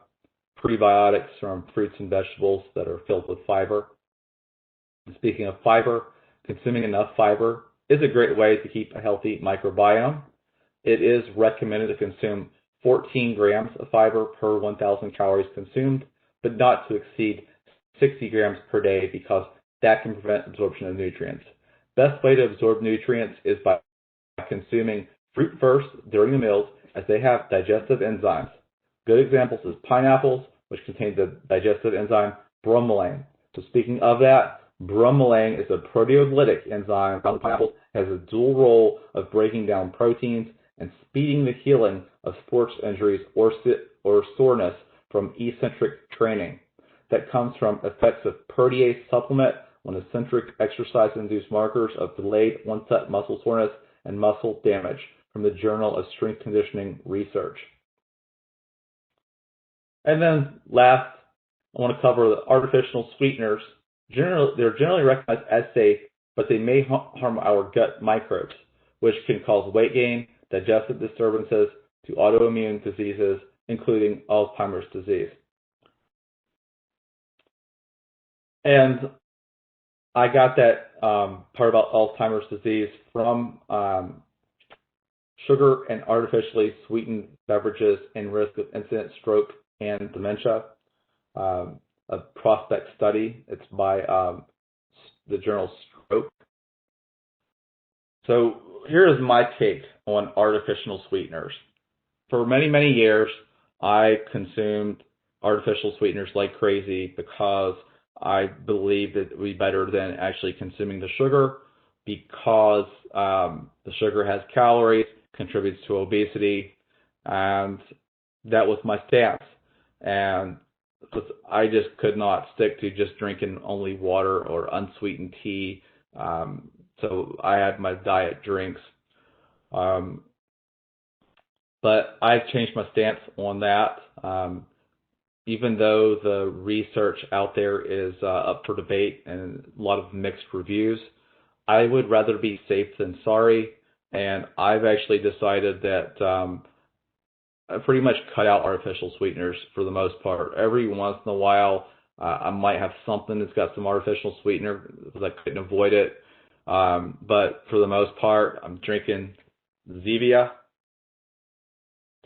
prebiotics from fruits and vegetables that are filled with fiber. And speaking of fiber, consuming enough fiber is a great way to keep a healthy microbiome. It is recommended to consume 14 grams of fiber per 1,000 calories consumed, but not to exceed 60 grams per day because that can prevent absorption of nutrients. Best way to absorb nutrients is by consuming fruit first during the meals, as they have digestive enzymes. Good examples is pineapples, which contain the digestive enzyme bromelain. So speaking of that, bromelain is a proteolytic enzyme found in pineapples, has a dual role of breaking down proteins and speeding the healing of sports injuries or soreness from eccentric training. That comes from effects of protease supplement on eccentric exercise-induced markers of delayed onset muscle soreness and muscle damage from the Journal of Strength Conditioning Research. And then last, I want to cover the artificial sweeteners. They're generally recognized as safe, but they may harm our gut microbes, which can cause weight gain, digestive disturbances, to autoimmune diseases, including Alzheimer's disease. And I got that part about Alzheimer's disease from sugar and artificially sweetened beverages and risk of incident stroke and dementia. A prospect study. It's by the journal Stroke. So here is my take on artificial sweeteners. For many, many years, I consumed artificial sweeteners like crazy because I believed it would be better than actually consuming the sugar, because the sugar has calories, contributes to obesity, and that was my stance. And I just could not stick to just drinking only water or unsweetened tea. So I had my diet drinks. But I've changed my stance on that. Even though the research out there is up for debate and a lot of mixed reviews, I would rather be safe than sorry. And I've actually decided that I pretty much cut out artificial sweeteners for the most part. Every once in a while, I might have something that's got some artificial sweetener because I couldn't avoid it. But for the most part, I'm drinking Zevia.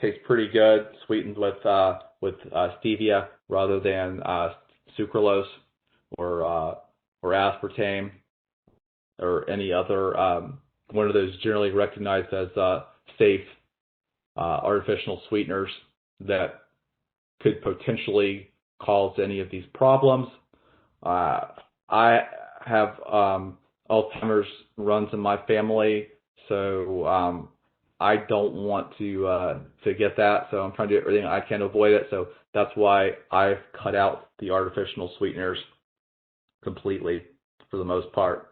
Tastes pretty good, sweetened with stevia rather than sucralose or aspartame or any other one of those generally recognized as safe artificial sweeteners that could potentially cause any of these problems. I have Alzheimer's runs in my family, so I don't want to get that. So I'm trying to do everything I can to avoid it. So that's why I've cut out the artificial sweeteners completely for the most part.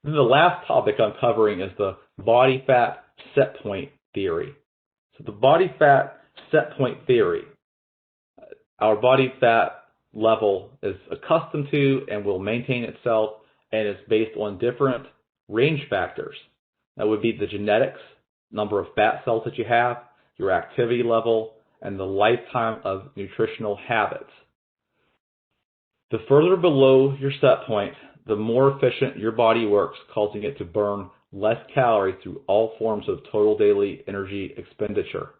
And the last topic I'm covering is the body fat set point theory. So the body fat set point theory, our body fat level is accustomed to and will maintain itself, and it's based on different range factors. That would be the genetics, number of fat cells that you have, your activity level, and the lifetime of nutritional habits. The further below your set point, the more efficient your body works, causing it to burn less calories through all forms of total daily energy expenditure.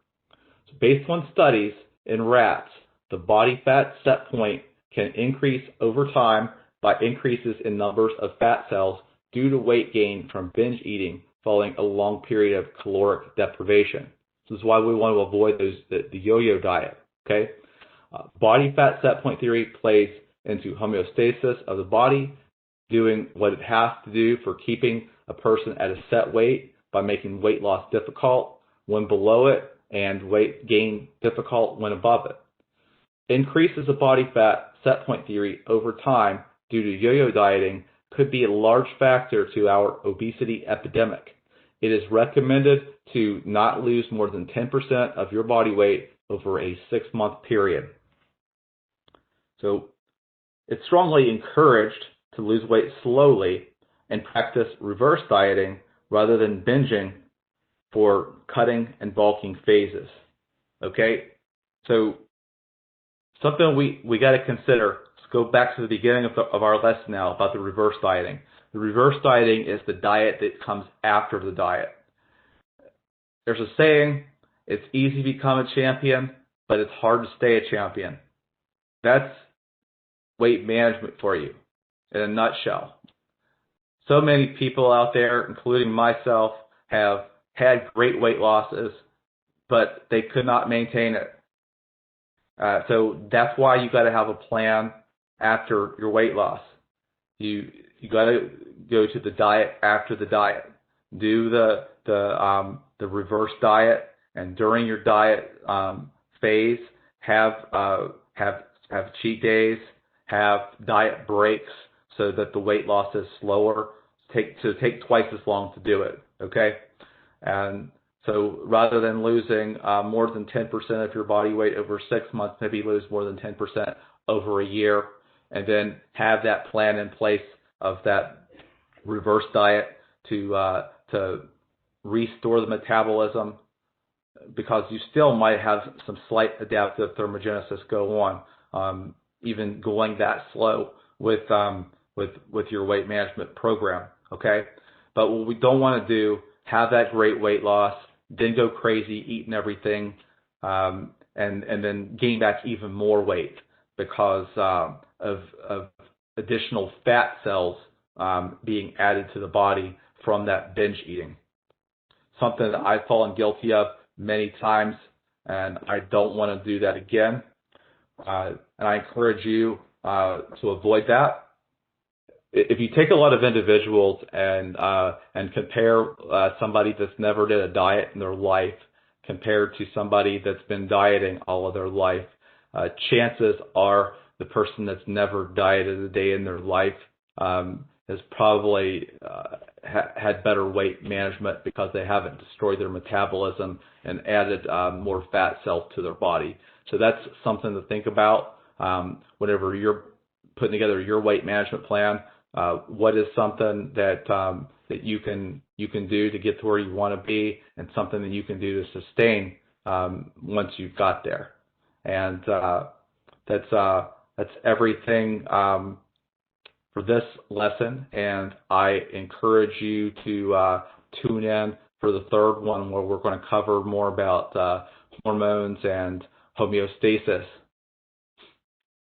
So based on studies in rats, the body fat set point can increase over time by increases in numbers of fat cells due to weight gain from binge eating following a long period of caloric deprivation. This is why we want to avoid the yo-yo diet. Okay, body fat set point theory plays into homeostasis of the body, doing what it has to do for keeping a person at a set weight by making weight loss difficult when below it and weight gain difficult when above it. Increases of body fat set point theory over time due to yo-yo dieting could be a large factor to our obesity epidemic. It is recommended to not lose more than 10% of your body weight over a 6-month period. So it's strongly encouraged to lose weight slowly and practice reverse dieting rather than binging for cutting and bulking phases. Okay, so something we got to consider. Let's go back to the beginning of our lesson now about the reverse dieting. The reverse dieting is the diet that comes after the diet. There's a saying, it's easy to become a champion, but it's hard to stay a champion. That's weight management for you in a nutshell. So many people out there, including myself, have had great weight losses, but they could not maintain it. So that's why you got to have a plan after your weight loss. You got to go to the diet after the diet. Do the reverse diet, and during your diet phase, have cheat days, have diet breaks so that the weight loss is slower. Take twice as long to do it. Okay, and so rather than losing more than 10% of your body weight over 6 months, maybe lose more than 10% over a year, and then have that plan in place of that reverse diet to restore the metabolism, because you still might have some slight adaptive thermogenesis go on, even going that slow with your weight management program. Okay, but what we don't want to do, have that great weight loss, then go crazy eating everything, and then gain back even more weight because of additional fat cells being added to the body from that binge eating. Something that I've fallen guilty of many times, and I don't want to do that again. And I encourage you to avoid that. If you take a lot of individuals and compare somebody that's never did a diet in their life compared to somebody that's been dieting all of their life, chances are the person that's never dieted a day in their life has probably had better weight management because they haven't destroyed their metabolism and added more fat cells to their body. So that's something to think about whenever you're putting together your weight management plan. What is something that you can do to get to where you want to be, and something that you can do to sustain once you've got there. And that's everything for this lesson. And I encourage you to tune in for the third one, where we're going to cover more about hormones and homeostasis.